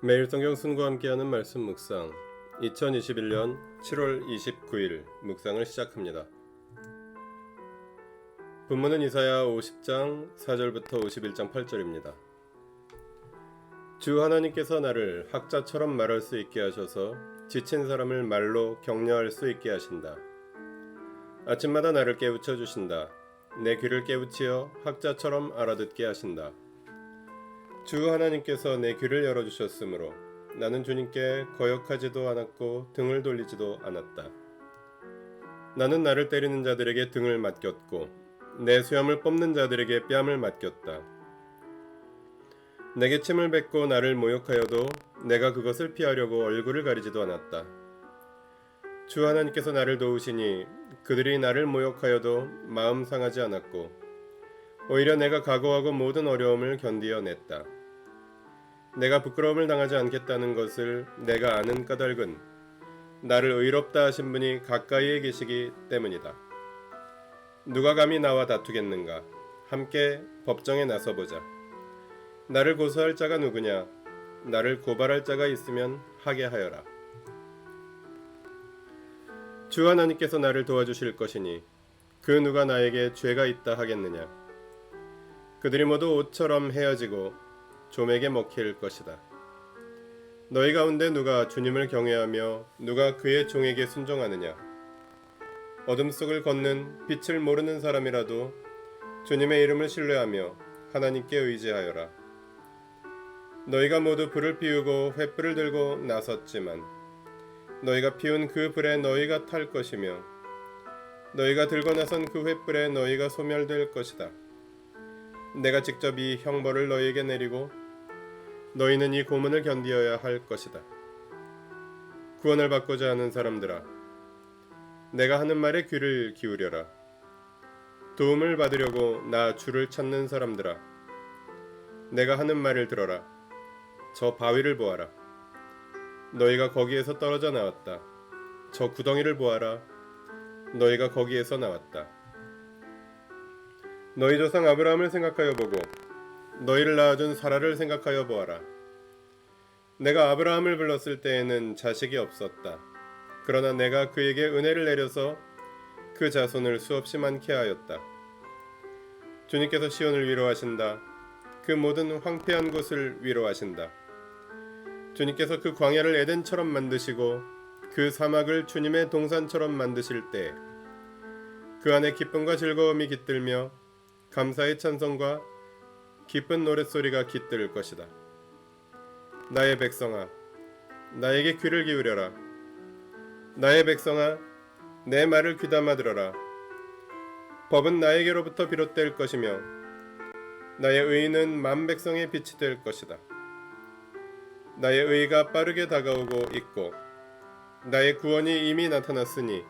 매일 성경 순과 함께하는 말씀 묵상 2021년 7월 29일 묵상을 시작합니다. 본문은 이사야 50장 4절부터 51장 8절입니다. 주 하나님께서 나를 학자처럼 말할 수 있게 하셔서 지친 사람을 말로 격려할 수 있게 하신다. 아침마다 나를 깨우쳐 주신다. 내 귀를 깨우치어 학자처럼 알아듣게 하신다. 주 하나님께서 내 귀를 열어주셨으므로 나는 주님께 거역하지도 않았고 등을 돌리지도 않았다. 나는 나를 때리는 자들에게 등을 맡겼고 내 수염을 뽑는 자들에게 뺨을 맡겼다. 내게 침을 뱉고 나를 모욕하여도 내가 그것을 피하려고 얼굴을 가리지도 않았다. 주 하나님께서 나를 도우시니 그들이 나를 모욕하여도 마음 상하지 않았고 오히려 내가 각오하고 모든 어려움을 견디어냈다. 내가 부끄러움을 당하지 않겠다는 것을 내가 아는 까닭은 나를 의롭다 하신 분이 가까이에 계시기 때문이다. 누가 감히 나와 다투겠는가? 함께 법정에 나서보자. 나를 고소할 자가 누구냐? 나를 고발할 자가 있으면 하게 하여라. 주 하나님께서 나를 도와주실 것이니 그 누가 나에게 죄가 있다 하겠느냐? 그들이 모두 옷처럼 헤어지고 좀에게 먹힐 것이다. 너희 가운데 누가 주님을 경외하며 누가 그의 종에게 순종하느냐? 어둠 속을 걷는 빛을 모르는 사람이라도 주님의 이름을 신뢰하며 하나님께 의지하여라. 너희가 모두 불을 피우고 횃불을 들고 나섰지만 너희가 피운 그 불에 너희가 탈 것이며 너희가 들고 나선 그 횃불에 너희가 소멸될 것이다. 내가 직접 이 형벌을 너희에게 내리고 너희는 이 고문을 견디어야 할 것이다. 구원을 받고자 하는 사람들아, 내가 하는 말에 귀를 기울여라. 도움을 받으려고 나 주를 찾는 사람들아, 내가 하는 말을 들어라. 저 바위를 보아라. 너희가 거기에서 떨어져 나왔다. 저 구덩이를 보아라. 너희가 거기에서 나왔다. 너희 조상 아브라함을 생각하여 보고 너희를 낳아준 사라를 생각하여 보아라. 내가 아브라함을 불렀을 때에는 자식이 없었다. 그러나 내가 그에게 은혜를 내려서 그 자손을 수없이 많게 하였다. 주님께서 시온을 위로하신다. 그 모든 황폐한 곳을 위로하신다. 주님께서 그 광야를 에덴처럼 만드시고 그 사막을 주님의 동산처럼 만드실 때 그 안에 기쁨과 즐거움이 깃들며 감사의 찬송과 기쁜 노랫소리가 깃들 것이다. 나의 백성아, 나에게 귀를 기울여라. 나의 백성아, 내 말을 귀담아 들어라. 법은 나에게로부터 비롯될 것이며 나의 의는 만 백성의 빛이 될 것이다. 나의 의가 빠르게 다가오고 있고 나의 구원이 이미 나타났으니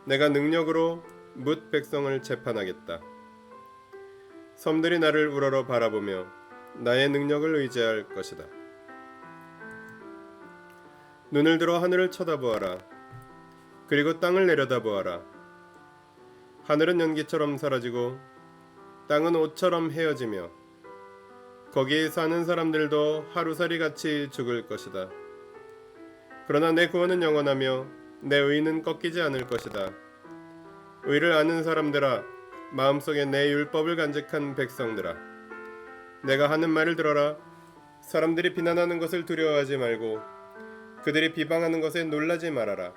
내가 능력으로 뭇 백성을 재판하겠다. 섬들이 나를 우러러 바라보며 나의 능력을 의지할 것이다. 눈을 들어 하늘을 쳐다보아라. 그리고 땅을 내려다보아라. 하늘은 연기처럼 사라지고 땅은 옷처럼 헤어지며 거기에 사는 사람들도 하루살이 같이 죽을 것이다. 그러나 내 구원은 영원하며 내 의는 꺾이지 않을 것이다. 의를 아는 사람들아, 마음속에 내 율법을 간직한 백성들아, 내가 하는 말을 들어라. 사람들이 비난하는 것을 두려워하지 말고 그들이 비방하는 것에 놀라지 말아라.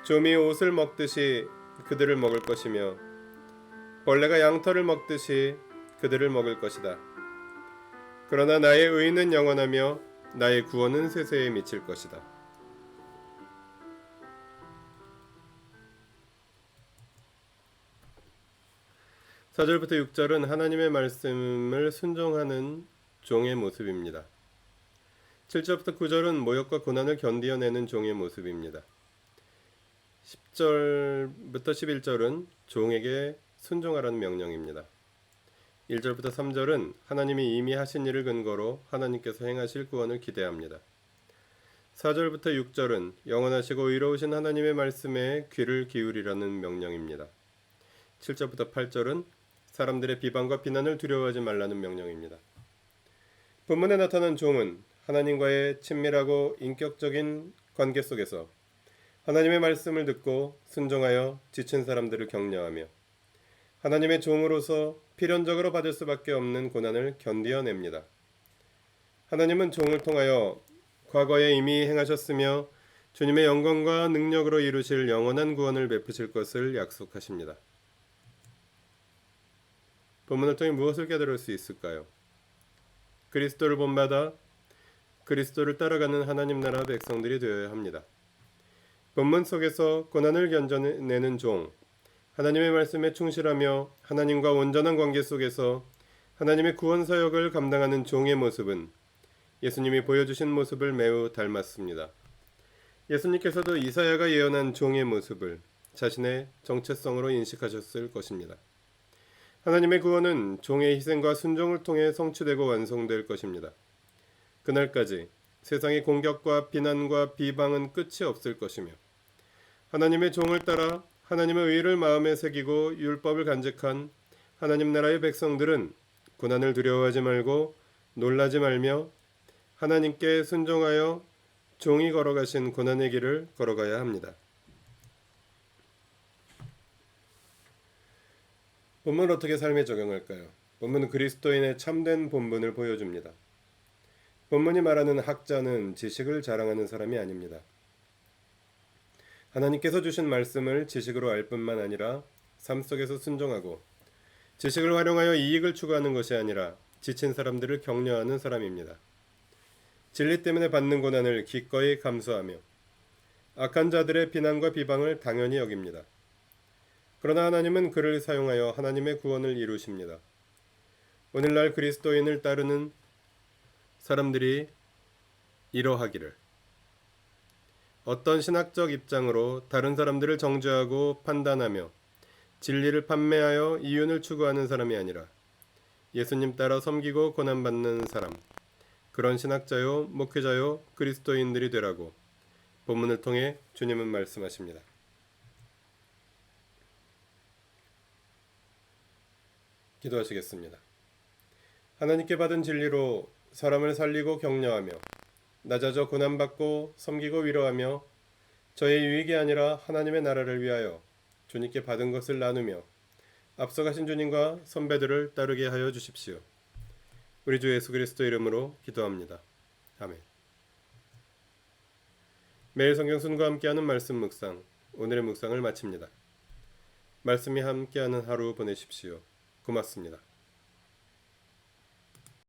좀이 옷을 먹듯이 그들을 먹을 것이며 벌레가 양털을 먹듯이 그들을 먹을 것이다. 그러나 나의 의는 영원하며 나의 구원은 세세에 미칠 것이다. 4절부터 6절은 하나님의 말씀을 순종하는 종의 모습입니다. 7절부터 9절은 모욕과 고난을 견디어내는 종의 모습입니다. 10절부터 11절은 종에게 순종하라는 명령입니다. 1절부터 3절은 하나님이 이미 하신 일을 근거로 하나님께서 행하실 구원을 기대합니다. 4절부터 6절은 영원하시고 의로우신 하나님의 말씀에 귀를 기울이라는 명령입니다. 7절부터 8절은 사람들의 비방과 비난을 두려워하지 말라는 명령입니다. 본문에 나타난 종은 하나님과의 친밀하고 인격적인 관계 속에서 하나님의 말씀을 듣고 순종하여 지친 사람들을 격려하며 하나님의 종으로서 필연적으로 받을 수밖에 없는 고난을 견디어냅니다. 하나님은 종을 통하여 과거에 이미 행하셨으며 주님의 영광과 능력으로 이루실 영원한 구원을 베푸실 것을 약속하십니다. 본문을 통해 무엇을 깨달을 수 있을까요? 그리스도를 본받아 그리스도를 따라가는 하나님 나라 백성들이 되어야 합니다. 본문 속에서 고난을 견뎌내는 종, 하나님의 말씀에 충실하며 하나님과 온전한 관계 속에서 하나님의 구원 사역을 감당하는 종의 모습은 예수님이 보여주신 모습을 매우 닮았습니다. 예수님께서도 이사야가 예언한 종의 모습을 자신의 정체성으로 인식하셨을 것입니다. 하나님의 구원은 종의 희생과 순종을 통해 성취되고 완성될 것입니다. 그날까지 세상의 공격과 비난과 비방은 끝이 없을 것이며 하나님의 종을 따라 하나님의 의를 마음에 새기고 율법을 간직한 하나님 나라의 백성들은 고난을 두려워하지 말고 놀라지 말며 하나님께 순종하여 종이 걸어가신 고난의 길을 걸어가야 합니다. 본문을 어떻게 삶에 적용할까요? 본문은 그리스도인의 참된 본분을 보여줍니다. 본문이 말하는 학자는 지식을 자랑하는 사람이 아닙니다. 하나님께서 주신 말씀을 지식으로 알 뿐만 아니라 삶 속에서 순종하고 지식을 활용하여 이익을 추구하는 것이 아니라 지친 사람들을 격려하는 사람입니다. 진리 때문에 받는 고난을 기꺼이 감수하며 악한 자들의 비난과 비방을 당연히 여깁니다. 그러나 하나님은 그를 사용하여 하나님의 구원을 이루십니다. 오늘날 그리스도인을 따르는 사람들이 이러하기를 어떤 신학적 입장으로 다른 사람들을 정죄하고 판단하며 진리를 판매하여 이윤을 추구하는 사람이 아니라 예수님 따라 섬기고 고난받는 사람, 그런 신학자요, 목회자요, 그리스도인들이 되라고 본문을 통해 주님은 말씀하십니다. 기도하시겠습니다. 하나님께 받은 진리로 사람을 살리고 격려하며 낮아져 고난받고 섬기고 위로하며 저의 유익이 아니라 하나님의 나라를 위하여 주님께 받은 것을 나누며 앞서가신 주님과 선배들을 따르게 하여 주십시오. 우리 주 예수 그리스도 이름으로 기도합니다. 아멘. 매일 성경순과 함께하는 말씀 묵상, 오늘의 묵상을 마칩니다. 말씀이 함께하는 하루 보내십시오. 고맙습니다.